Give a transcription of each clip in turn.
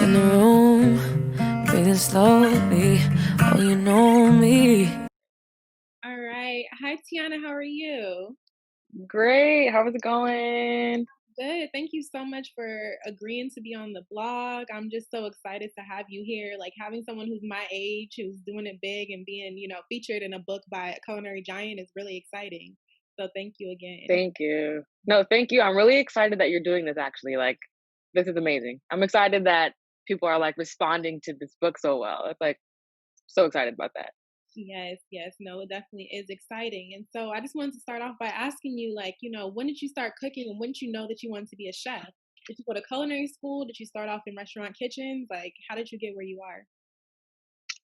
in the room, breathing slowly. Oh, you know me. All right. Hi, Tiana. How are you? Great. How's it going? Good. Thank you so much for agreeing to be on the blog. I'm just so excited to have you here. Like having someone who's my age, who's doing it big and being, featured in a book by a culinary giant is really exciting. So thank you again. Thank you. No, thank you. I'm really excited that you're doing this actually. Like, this is amazing. I'm excited that people are like responding to this book so well. It's like so excited about that. Yes, yes. No, it definitely is exciting. And so I just wanted to start off by asking you, like, when did you start cooking and when did you know that you wanted to be a chef? Did you go to culinary school? Did you start off in restaurant kitchens? Like, how did you get where you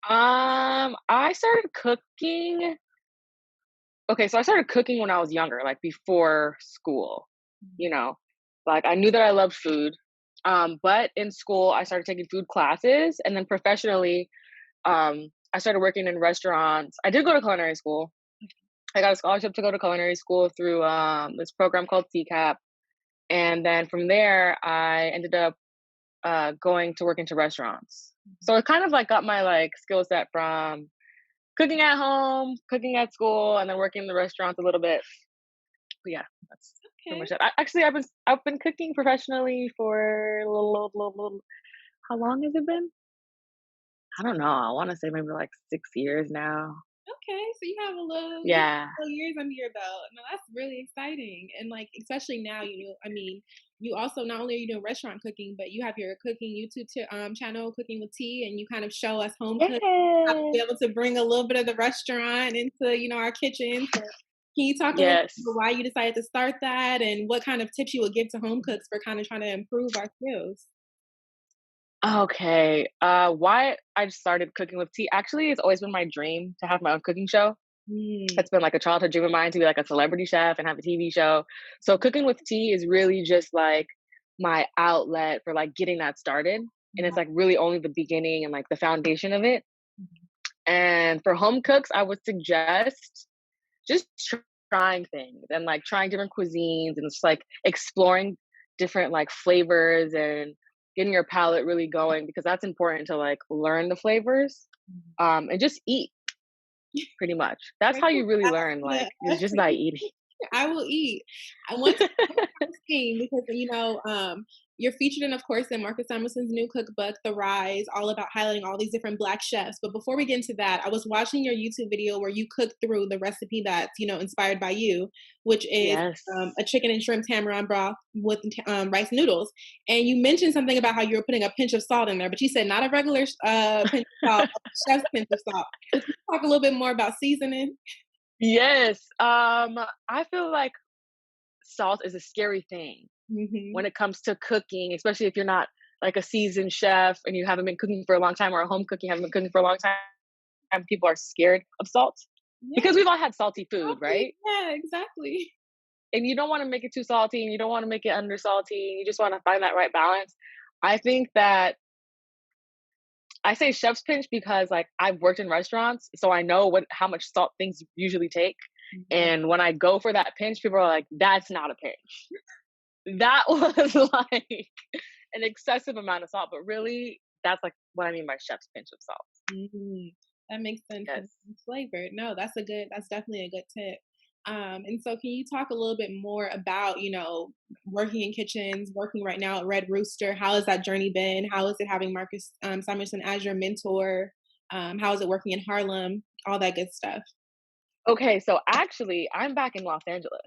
are? I started cooking. Okay, so I started cooking when I was younger, like before school, you know. Like I knew that I loved food. But in school I started taking food classes and then professionally, I started working in restaurants. I did go to culinary school. I got a scholarship to go to culinary school through this program called CCAP. And then from there, I ended up going to work into restaurants. So it kind of like got my like skill set from cooking at home, cooking at school, and then working in the restaurants a little bit. But yeah, that's pretty Okay. much it. Actually, I've been cooking professionally for a little. How long has it been? I don't know. I want to say maybe like 6 years now. Okay, so you have Yeah. a little years under your belt. No, that's really exciting. And like especially now, you also not only are you doing restaurant cooking, but you have your cooking YouTube channel, Cooking with Tea, and you kind of show us home cooking, how to Yeah. be able to bring a little bit of the restaurant into, our kitchen. So can you talk a little bit about Yes. why you decided to start that and what kind of tips you would give to home cooks for kind of trying to improve our skills? Okay. Why I started cooking with tea? Actually, it's always been my dream to have my own cooking show. Mm, It's been like a childhood dream of mine to be like a celebrity chef and have a TV show. So cooking with tea is really just like my outlet for like getting that started. And it's wow. like really only the beginning and like the foundation of it. And for home cooks, I would suggest just trying things and like trying different cuisines and just like exploring different like flavors and getting your palate really going because that's important to like learn the flavors and just eat pretty much. That's how you really learn, like it's just by eating. I will eat. I want to thing because you're featured in, of course, in Marcus Samuelsson's new cookbook, The Rise, all about highlighting all these different Black chefs. But before we get into that, I was watching your YouTube video where you cook through the recipe that's inspired by you, which is Yes. a chicken and shrimp tamarind broth with rice noodles. And you mentioned something about how you were putting a pinch of salt in there, but you said not a regular pinch of salt, a chef's pinch of salt. So can you talk a little bit more about seasoning? Yes. I feel like salt is a scary thing Hmm. when it comes to cooking, especially if you're not like a seasoned chef and you haven't been cooking for a long time or a home cook you haven't been cooking for a long time. People are scared of salt Yeah, because we've all had salty food, exactly. right? Yeah, exactly. And you don't want to make it too salty and you don't want to make it under salty. You just want to find that right balance. I think that I say chef's pinch because like I've worked in restaurants, so I know what how much salt things usually take. Mhm. And when I go for that pinch, people are like, "That's not a pinch. That was like an excessive amount of salt." But really, that's like what I mean by chef's pinch of salt. Mhm. That makes sense and Yes. it's flavored. No, that's definitely a good tip. And so can you talk a little bit more about, working in kitchens, working right now at Red Rooster? How has that journey been? How is it having Marcus Samuelsson as your mentor? How is it working in Harlem? All that good stuff. Okay, so actually, I'm back in Los Angeles.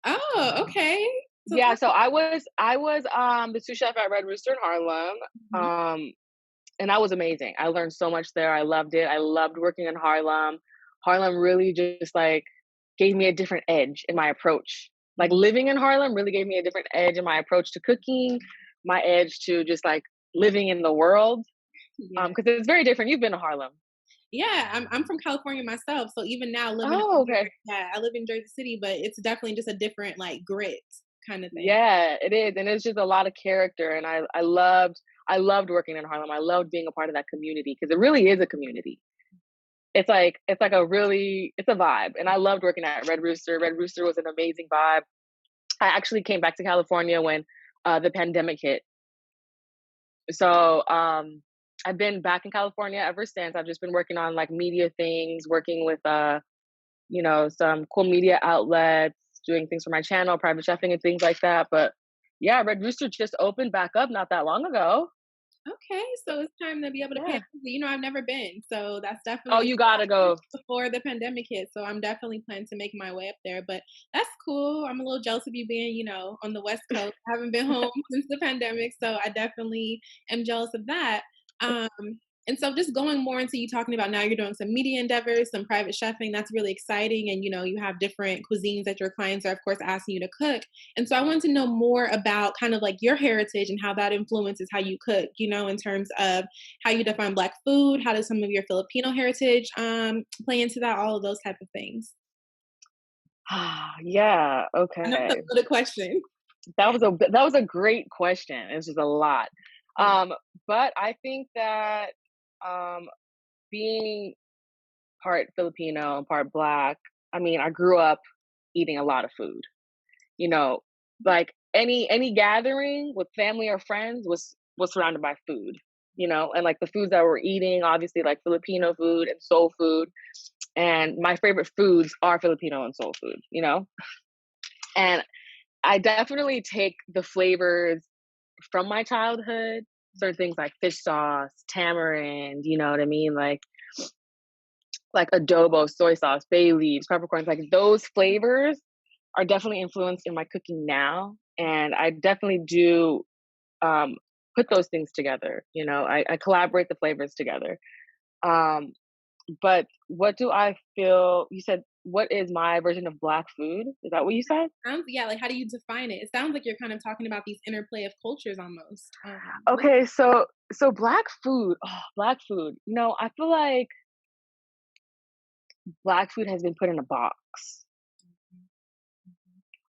Oh, okay. So Yeah, talk so I was the sous chef at Red Rooster in Harlem. Mhm. Um and that was amazing. I learned so much there. I loved it. I loved working in Harlem. Harlem really just like gave me a different edge in my approach. Like living in Harlem really gave me a different edge in my approach to cooking, my edge to just like living in the world. Yeah. Because it's very different. You've been to Harlem. Yeah, I'm from California myself, so even now living out Oh, here, okay. yeah, I live in Jersey City, but it's definitely just a different like grit kind of thing. Yeah, it is. And it's just a lot of character. And I loved working in Harlem. I loved being a part of that community because it really is a community. It's like a really it's a vibe. And I loved working at Red Rooster. Red Rooster was an amazing vibe. I actually came back to California when the pandemic hit. So I've been back in California ever since. I've just been working on like media things, working with some cool media outlets, doing things for my channel, private chefing and things like that. But yeah, Red Rooster just opened back up not that long ago. Okay, so it's time to be able to pay a Yeah. visit. I've never been, so that's Oh, definitely you gotta go. before the pandemic hit. So I'm definitely planning to make my way up there. But that's cool. I'm a little jealous of you being, on the West Coast. I haven't been home since the pandemic, so I definitely am jealous of that. Um, and so just going more into you talking about now you're doing some media endeavors, some private chefing, that's really exciting. And you have different cuisines that your clients are of course asking you to cook. And so I want to know more about kind of like your heritage and how that influences how you cook, in terms of how you define Black food, how does some of your Filipino heritage play into that, all of those type of things. Yeah, I know it's okay. a loaded question. That was a great question. It's just a lot. Um, but I think that um being part Filipino and part Black, I mean, I grew up eating a lot of food. You know, like any gathering with family or friends was surrounded by food. And like the foods that we're eating, obviously like Filipino food and soul food. And my favorite foods are Filipino and soul food. And I definitely take the flavors from my childhood, certain things like fish sauce, tamarind, you know what I mean? Like adobo, soy sauce, bay leaves, peppercorns, like those flavors are definitely influenced in my cooking now. And I definitely do um, put those things together. I collaborate the flavors together. Um, but what do I feel? You said, what is my version of Black food? Is that what you said? Yeah, like how do you define it? It sounds like you're kind of talking about these interplay of cultures almost. Okay, so Black food, Black food. I feel like Black food has been put in a box.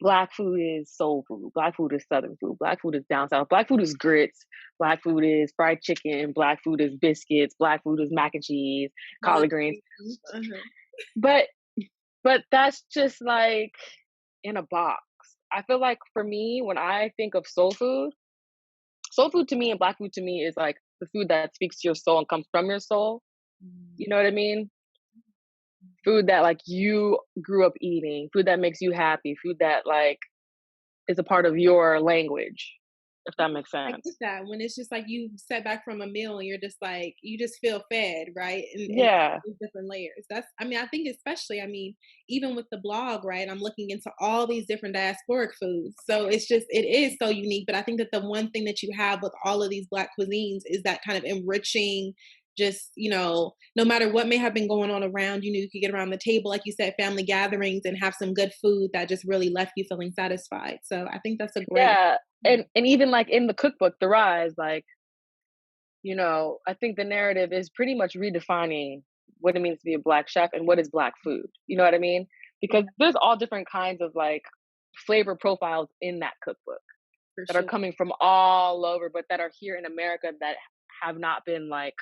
Black food is soul food. Black food is Southern food. Black food is down south. Black food is grits. Black food is fried chicken. Black food is biscuits. Black food is mac and cheese, collard greens. Uh-huh. But that's just like in a box. I feel like for me, when I think of soul food to me and Black food to me is like the food that speaks to your soul and comes from your soul. You know what I mean? Food that like you grew up eating, food that makes you happy, food that like is a part of your language, if that makes I get sense. that when it's just like you set back from a meal and you're just like you just feel fed, right? And Yeah. these different layers. I think especially, even with the blog, right? I'm looking into all these different diasporic foods. So it is so unique. But I think that the one thing that you have with all of these Black cuisines is that kind of enriching just, no matter what may have been going on around, you could get around the table, like you said, family gatherings and have some good food that just really left you feeling satisfied. So I think that's a great. Yeah. And even like in the cookbook, The Rise, like, I think the narrative is pretty much redefining what it means to be a Black chef and what is Black food. You know what I mean? Because there's all different kinds of like flavor profiles in that cookbook For that are sure. coming from all over, but that are here in America that have not been like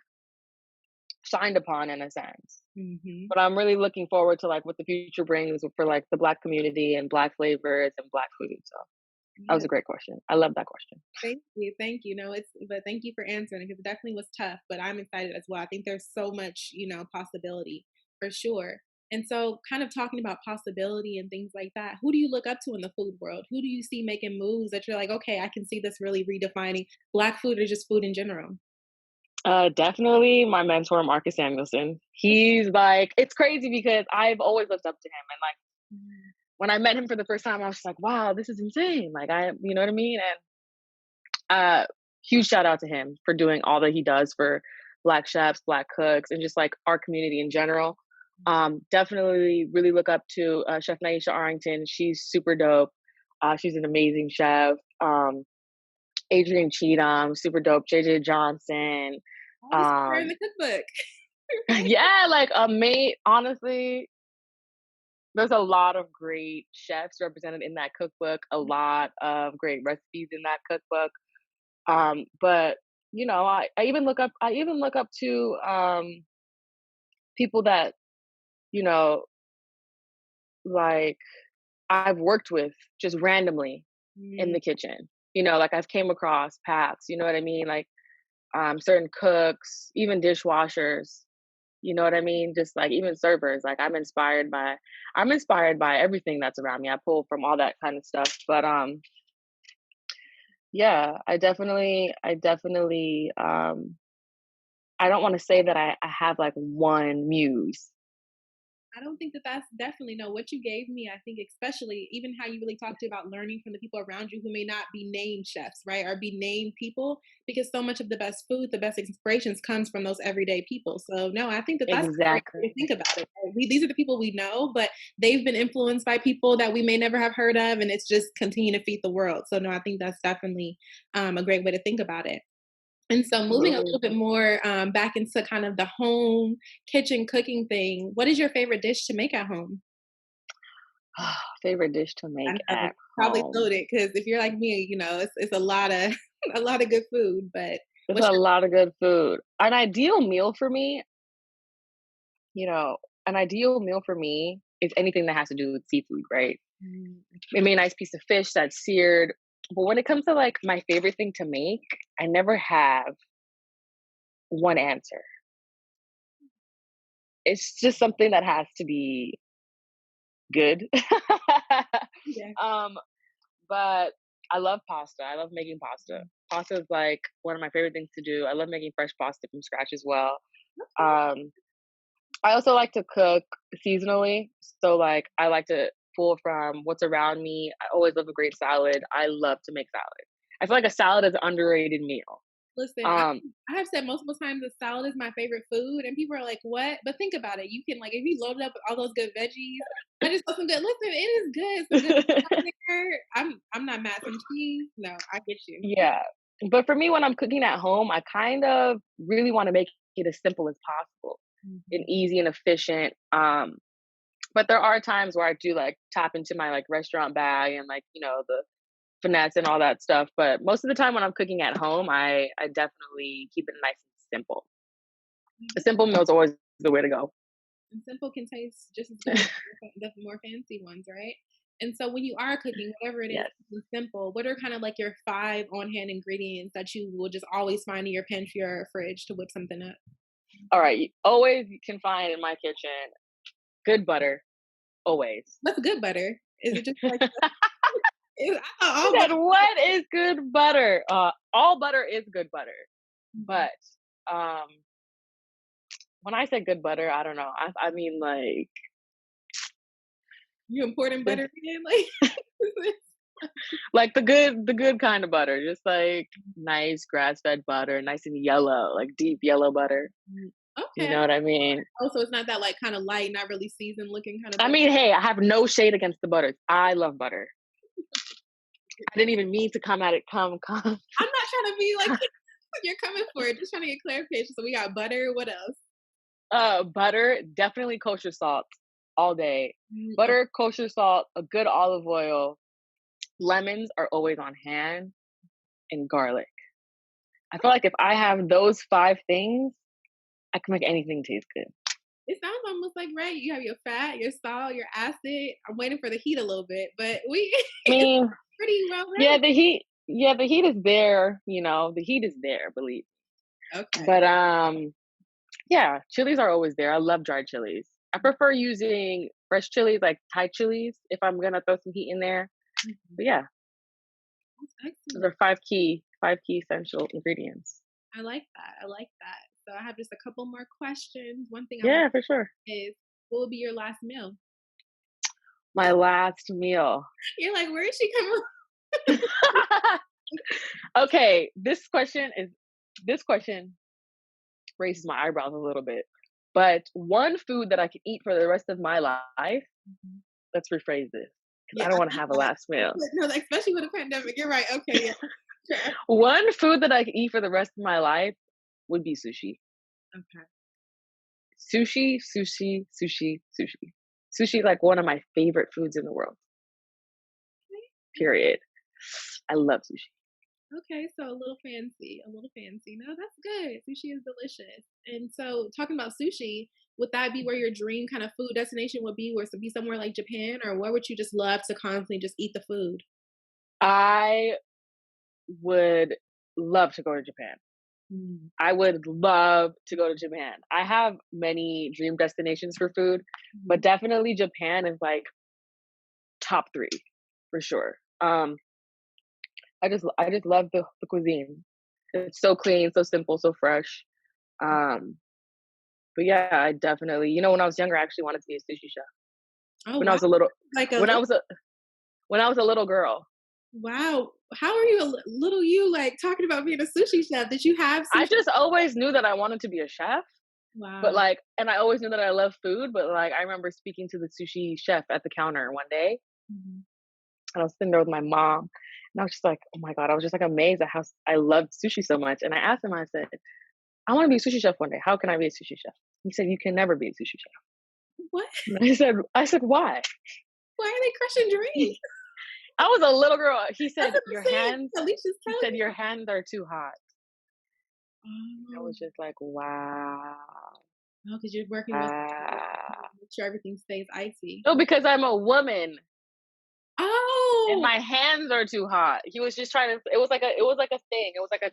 shined upon in a sense. Hmm. But I'm really looking forward to like what the future brings for like the Black community and Black flavors and Black food. So that was Yeah. a great question. I love that question. Thank you. No, but thank you for answering because it definitely was tough, but I'm excited as well. I think there's so much, possibility for sure. And so, kind of talking about possibility and things like that, who do you look up to in the food world? Who do you see making moves that you're like, okay, I can see this really redefining Black food or just food in general? Definitely my mentor, Marcus Samuelsson. He's like, it's crazy because I've always looked up to him. And like, Mhm. when I met him for the first time, I was just like, wow, this is insane. Like, you know what I mean? And huge shout out to him for doing all that he does for Black chefs, Black cooks, and just like our community in general. Definitely really look up to Chef Naisha Arrington. She's super dope. She's an amazing chef. Adrian Cheatham, super dope. JJ Johnson. Oh, this is her in Um, the cookbook. yeah, like mate, honestly, there's a lot of great chefs represented in that cookbook, a lot of great recipes in that cookbook. But I even look up to people that, you know, like I've worked with just randomly in Mm, the kitchen. Like I've came across paths, you know what I mean? Like certain cooks, even dishwashers. You know what I mean? Just like even servers. Like I'm inspired by everything that's around me. I pull from all that kind of stuff. But yeah, I don't want to say that I have like one muse. I don't think that that's definitely no. What you gave me, I think, especially even how you really talked about learning from the people around you who may not be named chefs, right, or be named people, because so much of the best food, the best inspirations comes from those everyday people. So no, I think that that's a great way to Exactly. think about it. Right? These are the people we know, but they've been influenced by people that we may never have heard of, and it's just continue to feed the world. So no, I think that's definitely a great way to think about it. And so moving a Absolutely. little bit more back into kind of the home kitchen cooking thing, what is your favorite dish to make at home? Favorite dish to I make know, at probably home. loaded because if you're like me, it's a lot of a lot of good food. But There's what's a your lot of good food. You know, an ideal meal for me is anything that has to do with seafood, right? mm, Maybe a nice piece of fish that's seared. But when it comes to like my favorite thing to make, I never have one answer. It's just something that has to be good. yeah. um, but I love pasta. I love making pasta. Pasta is like one of my favorite things to do. I love making fresh pasta from scratch as well. Okay. Um, I also like to cook seasonally. So like I like to pull from what's around me. I always love a great salad. I love to make salad. I feel like a salad is an underrated meal. Listen, Um, I have said multiple times that salad is my favorite food, and people are like, "What?" But think about it. You can like if you load it up with all those good veggies. I just want some good. Listen, it is good. Some good on there. I'm not mad. Some cheese. No, I get you. yeah. But for me, when I'm cooking at home, I kind of really want to make it as simple as possible and Mhm. easy and efficient. But there are times where I do like tap into my like restaurant bag and like, the finesse and all that stuff. But most of the time when I'm cooking at home, I definitely keep it nice and simple. A Yeah. simple meal is always the way to go. And simple can taste just as good as the more fancy ones, right? And so when you are cooking, whatever it is, Yes. something simple, what are kind of like your five on-hand ingredients that you will just always find in your pantry or fridge to whip something up? All right. You always can find in my kitchen good butter. Always. What's good butter? Is it just like I thought I all said, butter. what is good butter? All butter is good butter. Mhm. But um, when I say good butter, I don't know. I mean like You importing this, butter in? Like like the good kind of butter, just like nice grass fed butter, nice and yellow, like deep yellow butter. You okay. know what I mean? Oh, so it's not that like kind of light, not really seasoned looking kind of I butter. mean, hey, I have no shade against the butter. I love butter. I didn't even mean to come at it. Come. I'm not trying to be like you're coming for it. Just trying to get clarification. So we got butter. What else? Butter, definitely kosher salt all day. Okay. Butter, kosher salt, a good olive oil. Lemons are always on hand, and garlic. I feel like if I have those five things, I can make anything taste good. It sounds almost like right. You have your fat, your salt, your acid. I'm waiting for the heat a little bit, but we I it's mean, pretty well yeah, rounded. the heat. Yeah, the heat is there. The heat is there. Believe. Okay. But yeah, chilies are always there. I love dried chilies. I prefer using fresh chilies, like Thai chilies, if I'm gonna throw some heat in there. Mhm. But yeah, That's those excellent. are five key essential ingredients. I like that. I like that. So I have just a couple more questions. One thing I want Yeah, for sure. is what will be your last meal? My last meal. You're like, where is she coming? Okay, this question raises my eyebrows a little bit. But one food that I can eat for the rest of my life, Mhm. let's rephrase this because Yeah, I don't I want to think have a that. last meal. No, like, especially with a pandemic. You're right. Okay, yeah. Sure. One food that I can eat for the rest of my life would be sushi. Okay. Sushi, sushi, sushi, sushi. Sushi is like one of my favorite foods in the world. Period. I love sushi. Okay, so a little fancy, a little fancy. No, that's good. Sushi is delicious. And so, talking about sushi, would that be where your dream kind of food destination would be? Or to be somewhere like Japan, or where would you just love to constantly just eat the food? I would love to go to Japan. I would love to go to Japan. I have many dream destinations for food, but definitely Japan is like top 3 for sure. I just love the cuisine. It's so clean, so simple, so fresh. But yeah, I definitely, when I was younger, I actually wanted to be a sushi chef. Oh, When I wow. was a little, Like a when I little, was a when I was a little girl. wow. How are you, little you, like talking about being a sushi chef? Did you have I sushi? just always knew that I wanted to be a chef, but Wow. and I always knew that I love food, but I remember speaking to the sushi chef at the counter one day, Mhm. and I was sitting there with my mom, and I was just like, oh my God, I was just like amazed at how I loved sushi so much. And I asked him, I said, I want to be a sushi chef one day. How can I be a sushi chef? He said, you can never be a sushi chef. What? And I said, why? Why are they crushing dreams? I was a little girl. He That's said, what your I'm saying. hands, At least just he tell said, you. your hands are too hot. I Oh, was just like, wow. no, because you're working with Wow. make sure everything stays icy. No, because I'm a woman and Oh, my hands are too hot. He was just trying to, it was like a thing. It was like a I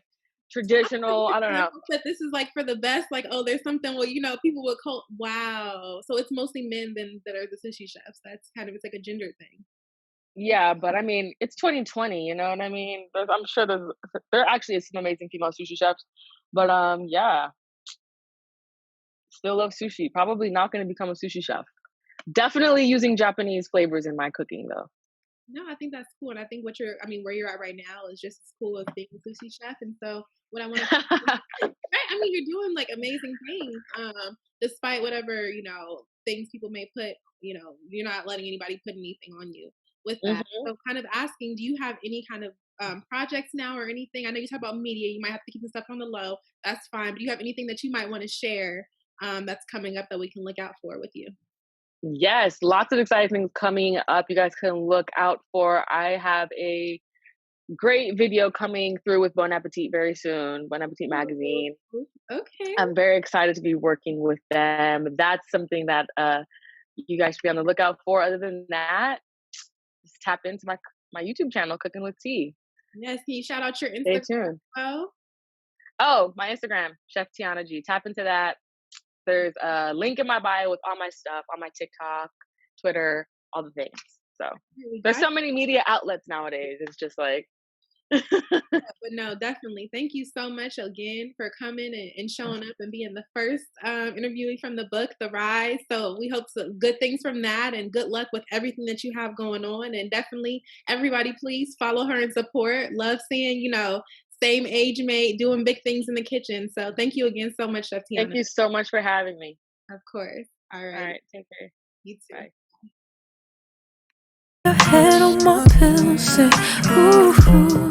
traditional, I don't know. hope that this is like for the best. Like, oh, there's something. Well, people would call. Wow. So it's mostly men then that are the sushi chefs. That's kind of it's like a gender thing. Yeah, but I mean, it's 2020, you know what I mean? I'm sure there actually is some amazing female sushi chefs, but yeah, still love sushi. Probably not going to become a sushi chef. Definitely using Japanese flavors in my cooking though. No, I think that's cool, and I think where you're at right now is just as cool as being a sushi chef. And so, what I want to, right? I mean, you're doing like amazing things, despite whatever things people may put. You're not letting anybody put anything on you with that. Mhm. So, kind of asking, do you have any kind of projects now or anything? I know you talk about media. You might have to keep the stuff on the low. That's fine. But do you have anything that you might want to share that's coming up that we can look out for with you? Yes, lots of exciting things coming up. You guys can look out for. I have a great video coming through with Bon Appetit very soon, Bon Appetit magazine. Ooh, okay. I'm very excited to be working with them. That's something that you guys should be on the lookout for. Other than that, just tap into my YouTube channel, Cooking with Tea. Yes, can you shout out your Stay Instagram? tuned. Oh, Oh, my Instagram, Chef Tiana Gee. Tap into that. There's a link in my bio with all my stuff on my TikTok, Twitter, all the things. So there's so many media outlets nowadays. It's just like. but no, definitely. Thank you so much again for coming and showing up and being the first interviewee from the book, The Rise. So we hope some good things from that and good luck with everything that you have going on. And definitely, everybody, please follow her and support. Love seeing, same age mate doing big things in the kitchen. So thank you again so much, Chef Tiana. Thank you so much for having me. Of course. All All right. right. Take care. You too. Bye. Your head on my pillow, say, ooh.